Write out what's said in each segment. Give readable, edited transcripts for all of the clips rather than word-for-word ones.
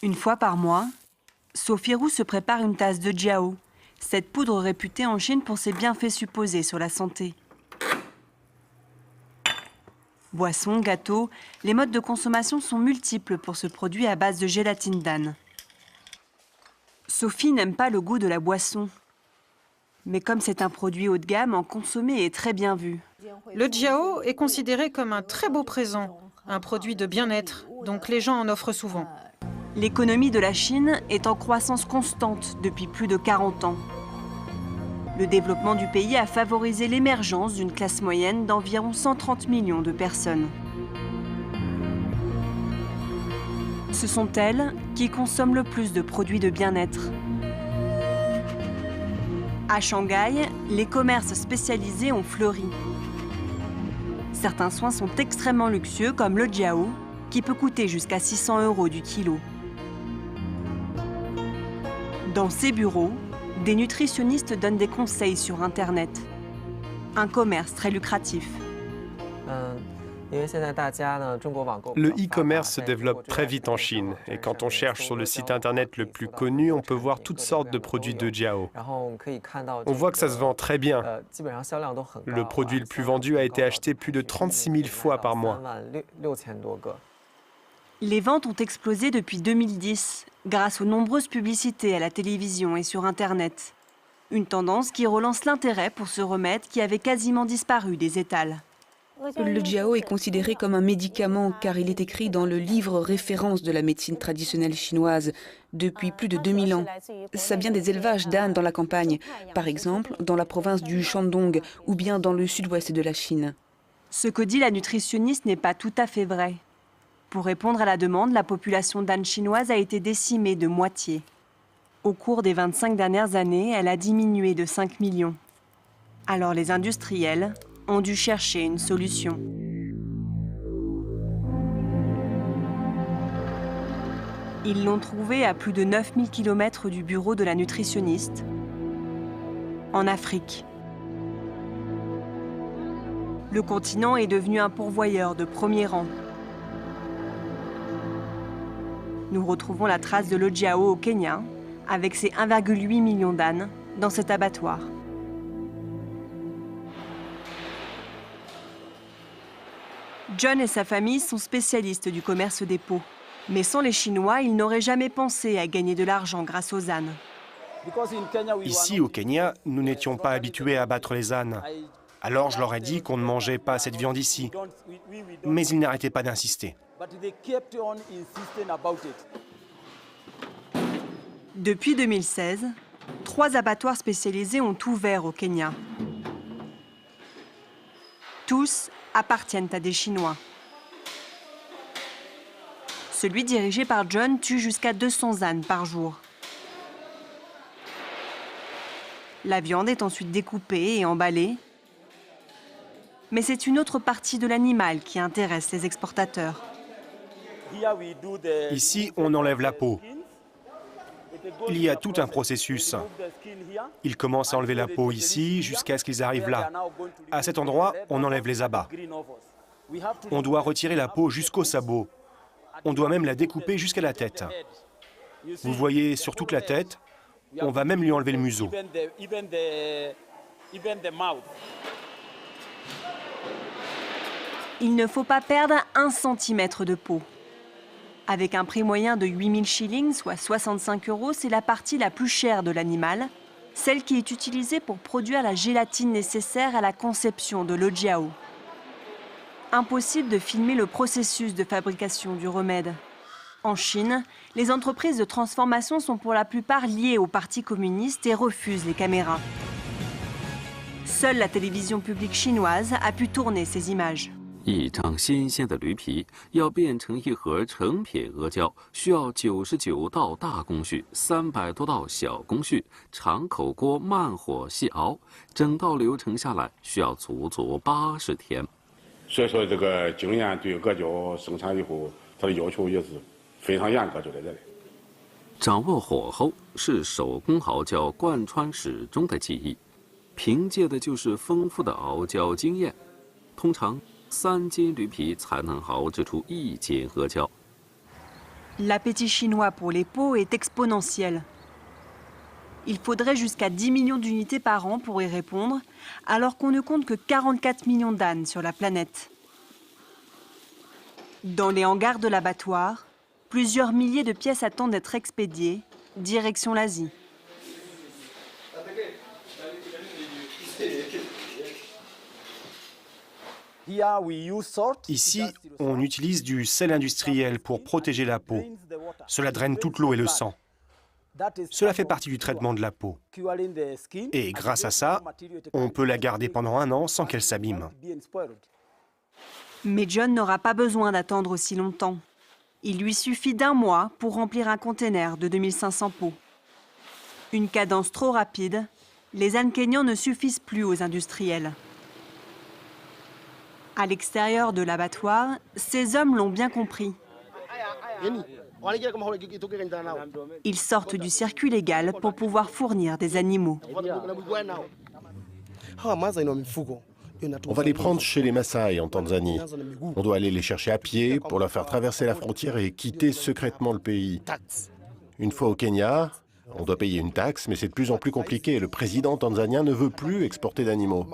Une fois par mois, Sophie Roux se prépare une tasse de jiao, cette poudre réputée en Chine pour ses bienfaits supposés sur la santé. Boissons, gâteaux, les modes de consommation sont multiples pour ce produit à base de gélatine d'âne. Sophie n'aime pas le goût de la boisson. Mais comme c'est un produit haut de gamme, en consommer est très bien vu. Le jiao est considéré comme un très beau présent, un produit de bien-être, donc les gens en offrent souvent. L'économie de la Chine est en croissance constante depuis plus de 40 ans. Le développement du pays a favorisé l'émergence d'une classe moyenne d'environ 130 millions de personnes. Ce sont elles qui consomment le plus de produits de bien-être. À Shanghai, les commerces spécialisés ont fleuri. Certains soins sont extrêmement luxueux, comme le jiao, qui peut coûter jusqu'à 600 € du kilo. Dans ces bureaux, des nutritionnistes donnent des conseils sur Internet. Un commerce très lucratif. Le e-commerce se développe très vite en Chine et quand on cherche sur le site internet le plus connu, on peut voir toutes sortes de produits de jiao. On voit que ça se vend très bien. Le produit le plus vendu a été acheté plus de 36 000 fois par mois. Les ventes ont explosé depuis 2010 grâce aux nombreuses publicités à la télévision et sur Internet. Une tendance qui relance l'intérêt pour ce remède qui avait quasiment disparu des étals. Le jiao est considéré comme un médicament car il est écrit dans le livre référence de la médecine traditionnelle chinoise depuis plus de 2000 ans. Ça vient des élevages d'ânes dans la campagne, par exemple dans la province du Shandong ou bien dans le sud-ouest de la Chine. Ce que dit la nutritionniste n'est pas tout à fait vrai. Pour répondre à la demande, la population d'ânes chinoise a été décimée de moitié. Au cours des 25 dernières années, elle a diminué de 5 millions. Alors les industriels ont dû chercher une solution. Ils l'ont trouvé à plus de 9000 km du bureau de la nutritionniste, en Afrique. Le continent est devenu un pourvoyeur de premier rang. Nous retrouvons la trace de le jiao au Kenya, avec ses 1,8 million d'ânes dans cet abattoir. John et sa famille sont spécialistes du commerce des peaux. Mais sans les Chinois, ils n'auraient jamais pensé à gagner de l'argent grâce aux ânes. Ici, au Kenya, nous n'étions pas habitués à abattre les ânes. Alors je leur ai dit qu'on ne mangeait pas cette viande ici. Mais ils n'arrêtaient pas d'insister. Depuis 2016, 3 abattoirs spécialisés ont ouvert au Kenya. Tous appartiennent à des Chinois. Celui dirigé par John tue jusqu'à 200 ânes par jour. La viande est ensuite découpée et emballée. Mais c'est une autre partie de l'animal qui intéresse les exportateurs. Ici, on enlève la peau. Il y a tout un processus. Ils commencent à enlever la peau ici jusqu'à ce qu'ils arrivent là. À cet endroit, on enlève les abats. On doit retirer la peau jusqu'au sabot. On doit même la découper jusqu'à la tête. Vous voyez sur toute la tête, on va même lui enlever le museau. Il ne faut pas perdre 1 centimètre de peau. Avec un prix moyen de 8000 shillings, soit 65 €, c'est la partie la plus chère de l'animal, celle qui est utilisée pour produire la gélatine nécessaire à la conception de le jiao. Impossible de filmer le processus de fabrication du remède. En Chine, les entreprises de transformation sont pour la plupart liées au Parti communiste et refusent les caméras. Seule la télévision publique chinoise a pu tourner ces images. 一张新鲜的驴皮要变成一盒成品阿胶，需要99道大工序，300多道小工序，长口锅慢火细熬，整道流程下来需要足足80天。所以说，这个经验对阿胶生产以后，它的要求也是非常严格，就在这里。掌握火候是手工熬胶贯穿始终的技艺，凭借的就是丰富的熬胶经验。通常3斤驴皮才能熬制出1斤阿胶。L'appétit chinois pour les peaux est exponentiel. Il faudrait jusqu'à 10 millions d'unités par an pour y répondre, alors qu'on ne compte que 44 millions d'ânes sur la planète. Dans les hangars de l'abattoir, plusieurs milliers de pièces attendent d'être expédiées, direction l'Asie. Ici, on utilise du sel industriel pour protéger la peau. Cela draine toute l'eau et le sang. Cela fait partie du traitement de la peau. Et grâce à ça, on peut la garder pendant 1 an sans qu'elle s'abîme. Mais John n'aura pas besoin d'attendre aussi longtemps. Il lui suffit d'1 mois pour remplir un conteneur de 2500 peaux. Une cadence trop rapide, les ânes kényans ne suffisent plus aux industriels. À l'extérieur de l'abattoir, ces hommes l'ont bien compris. Ils sortent du circuit légal pour pouvoir fournir des animaux. On va les prendre chez les Maasai en Tanzanie. On doit aller les chercher à pied pour leur faire traverser la frontière et quitter secrètement le pays. Une fois au Kenya, on doit payer une taxe, mais c'est de plus en plus compliqué. Le président tanzanien ne veut plus exporter d'animaux.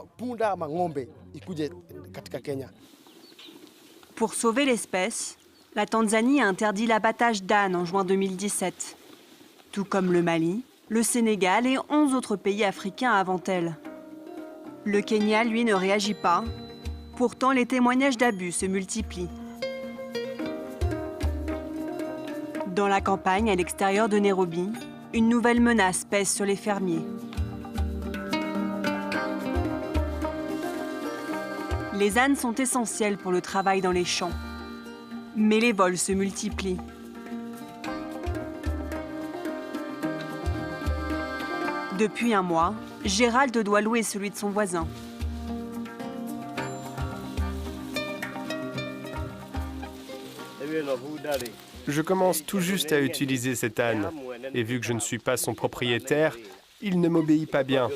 Pour sauver l'espèce, la Tanzanie a interdit l'abattage d'ânes en juin 2017, tout comme le Mali, le Sénégal et 11 autres pays africains avant elle. Le Kenya, lui, ne réagit pas. Pourtant, les témoignages d'abus se multiplient. Dans la campagne, à l'extérieur de Nairobi, une nouvelle menace pèse sur les fermiers. Les ânes sont essentiels pour le travail dans les champs. Mais les vols se multiplient. Depuis 1 mois, Gérald doit louer celui de son voisin. Je commence tout juste à utiliser cet âne. Et vu que je ne suis pas son propriétaire, il ne m'obéit pas bien.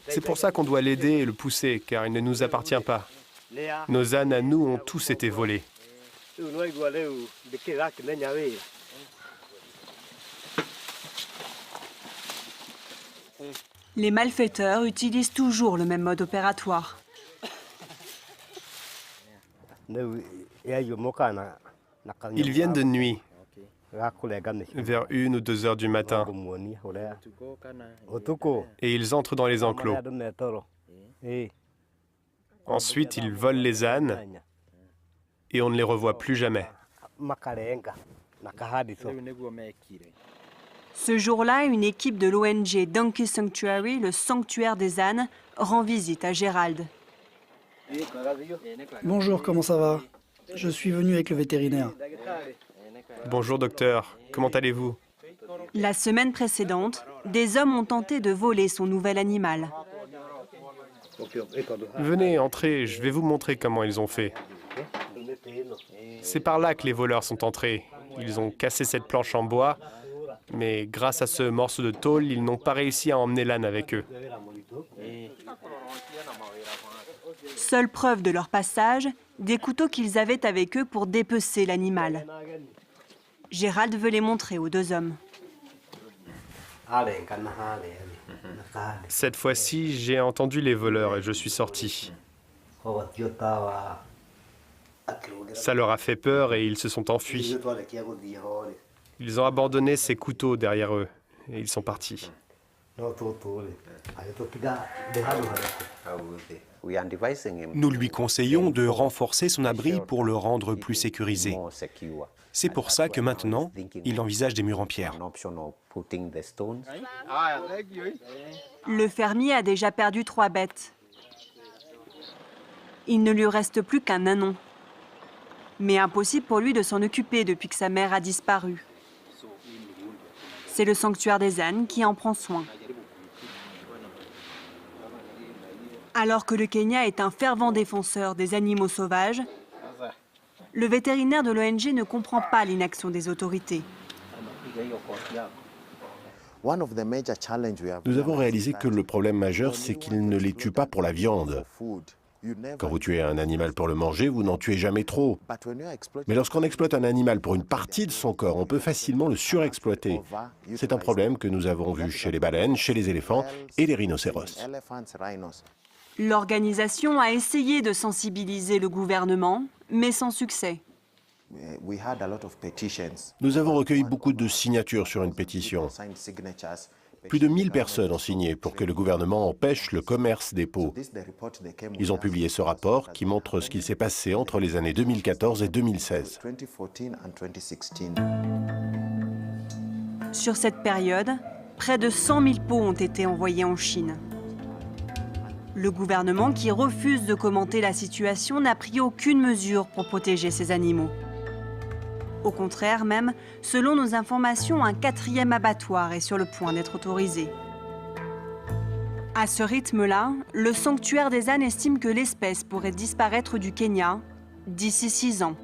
C'est pour ça qu'on doit l'aider et le pousser, car il ne nous appartient pas. Nos ânes à nous ont tous été volés. Les malfaiteurs utilisent toujours le même mode opératoire. Ils viennent de nuit, vers 1 ou 2 heures du matin, et ils entrent dans les enclos. Ensuite, ils volent les ânes et on ne les revoit plus jamais. Ce jour-là, une équipe de l'ONG Donkey Sanctuary, le sanctuaire des ânes, rend visite à Gérald. Bonjour, comment ça va? Je suis venu avec le vétérinaire. Bonjour docteur, comment allez-vous? La semaine précédente, des hommes ont tenté de voler son nouvel animal. Venez, entrez, je vais vous montrer comment ils ont fait. C'est par là que les voleurs sont entrés. Ils ont cassé cette planche en bois, mais grâce à ce morceau de tôle, ils n'ont pas réussi à emmener l'âne avec eux. Seule preuve de leur passage, des couteaux qu'ils avaient avec eux pour dépecer l'animal. Gérald veut les montrer aux 2 hommes. Cette fois-ci, j'ai entendu les voleurs et je suis sorti. Ça leur a fait peur et ils se sont enfuis. Ils ont abandonné ces couteaux derrière eux et ils sont partis. Nous lui conseillons de renforcer son abri pour le rendre plus sécurisé. C'est pour ça que maintenant, il envisage des murs en pierre. Le fermier a déjà perdu 3 bêtes. Il ne lui reste plus qu'un ânon. Mais impossible pour lui de s'en occuper depuis que sa mère a disparu. C'est le sanctuaire des ânes qui en prend soin. Alors que le Kenya est un fervent défenseur des animaux sauvages, le vétérinaire de l'ONG ne comprend pas l'inaction des autorités. Nous avons réalisé que le problème majeur, c'est qu'ils ne les tuent pas pour la viande. Quand vous tuez un animal pour le manger, vous n'en tuez jamais trop. Mais lorsqu'on exploite un animal pour une partie de son corps, on peut facilement le surexploiter. C'est un problème que nous avons vu chez les baleines, chez les éléphants et les rhinocéros. L'organisation a essayé de sensibiliser le gouvernement, mais sans succès. Nous avons recueilli beaucoup de signatures sur une pétition. Plus de 1000 personnes ont signé pour que le gouvernement empêche le commerce des peaux. Ils ont publié ce rapport qui montre ce qui s'est passé entre les années 2014 et 2016. Sur cette période, près de 100 000 peaux ont été envoyées en Chine. Le gouvernement, qui refuse de commenter la situation, n'a pris aucune mesure pour protéger ces animaux. Au contraire même, selon nos informations, un 4e abattoir est sur le point d'être autorisé. À ce rythme-là, le sanctuaire des ânes estime que l'espèce pourrait disparaître du Kenya d'ici 6 ans.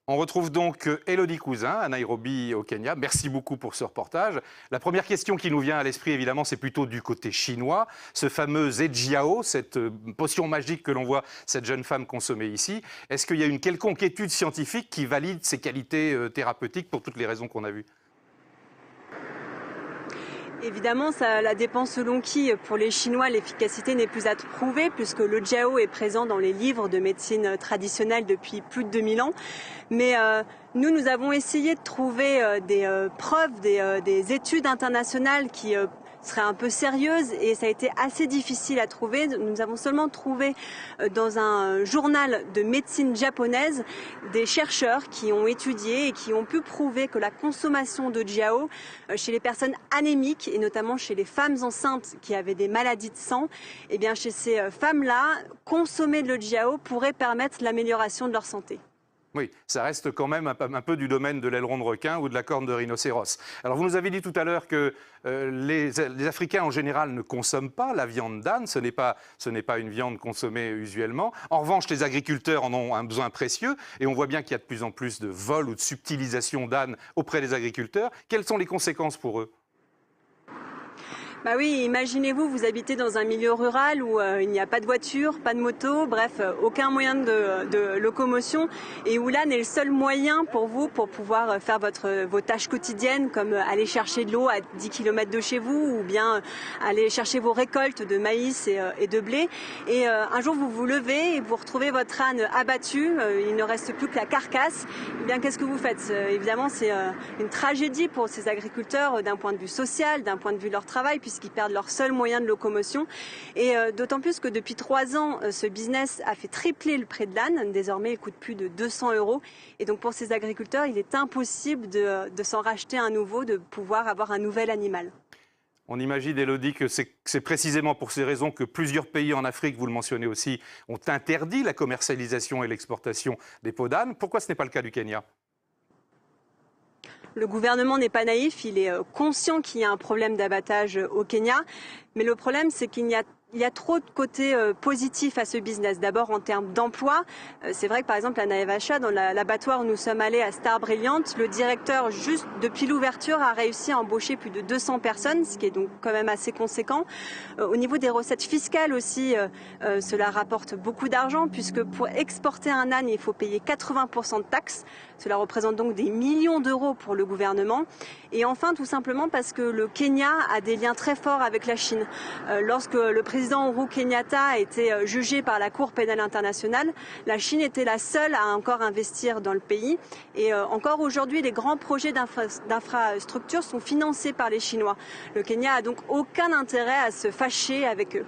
On retrouve donc Élodie Cousin à Nairobi au Kenya. Merci beaucoup pour ce reportage. La première question qui nous vient à l'esprit, évidemment, c'est plutôt du côté chinois. Ce fameux Zhejiao, cette potion magique que l'on voit cette jeune femme consommer ici. Est-ce qu'il y a une quelconque étude scientifique qui valide ses qualités thérapeutiques pour toutes les raisons qu'on a vues ? Évidemment, ça dépend selon qui. Pour les Chinois, l'efficacité n'est plus à prouver puisque le jiao est présent dans les livres de médecine traditionnelle depuis plus de 2000 ans. Mais nous avons essayé de trouver des preuves, des études internationales qui seraient un peu sérieuses et ça a été assez difficile à trouver. Nous avons seulement trouvé dans un journal de médecine japonaise des chercheurs qui ont étudié et qui ont pu prouver que la consommation de jiao chez les personnes anémiques et notamment chez les femmes enceintes qui avaient des maladies de sang, eh bien chez ces femmes-là, consommer le jiao pourrait permettre l'amélioration de leur santé. Oui, ça reste quand même un peu du domaine de l'aileron de requin ou de la corne de rhinocéros. Alors vous nous avez dit tout à l'heure que les Africains en général ne consomment pas la viande d'âne, ce n'est pas une viande consommée usuellement. En revanche, les agriculteurs en ont un besoin précieux et on voit bien qu'il y a de plus en plus de vols ou de subtilisation d'ânes auprès des agriculteurs. Quelles sont les conséquences pour eux ? Bah oui, imaginez-vous, vous habitez dans un milieu rural où il n'y a pas de voiture, pas de moto, bref, aucun moyen de locomotion et où l'âne est le seul moyen pour vous pour pouvoir faire vos tâches quotidiennes comme aller chercher de l'eau à 10 km de chez vous ou bien aller chercher vos récoltes de maïs et de blé. Et un jour, vous vous levez et vous retrouvez votre âne abattu, il ne reste plus que la carcasse. Eh bien, qu'est-ce que vous faites ? Évidemment, c'est une tragédie pour ces agriculteurs d'un point de vue social, d'un point de vue de leur travail, puisqu'ils perdent leur seul moyen de locomotion. Et d'autant plus que depuis 3 ans, ce business a fait tripler le prix de l'âne. Désormais, il coûte plus de 200 €. Et donc pour ces agriculteurs, il est impossible de s'en racheter un nouveau, de pouvoir avoir un nouvel animal. On imagine, Élodie, que c'est précisément pour ces raisons que plusieurs pays en Afrique, vous le mentionnez aussi, ont interdit la commercialisation et l'exportation des peaux d'âne. Pourquoi ce n'est pas le cas du Kenya ? Le gouvernement n'est pas naïf, il est conscient qu'il y a un problème d'abattage au Kenya, mais le problème c'est qu'il y a trop de côtés positifs à ce business. D'abord en termes d'emploi, c'est vrai que par exemple à Naivasha, dans l'abattoir où nous sommes allés à Star Brilliant, le directeur juste depuis l'ouverture a réussi à embaucher plus de 200 personnes, ce qui est donc quand même assez conséquent. Au niveau des recettes fiscales aussi, cela rapporte beaucoup d'argent puisque pour exporter un âne, il faut payer 80% de taxes. Cela représente donc des millions d'euros pour le gouvernement. Et enfin, tout simplement parce que le Kenya a des liens très forts avec la Chine. Lorsque le président Uhuru Kenyatta a été jugé par la Cour pénale internationale, la Chine était la seule à encore investir dans le pays. Et encore aujourd'hui, les grands projets d'infrastructures sont financés par les Chinois. Le Kenya a donc aucun intérêt à se fâcher avec eux.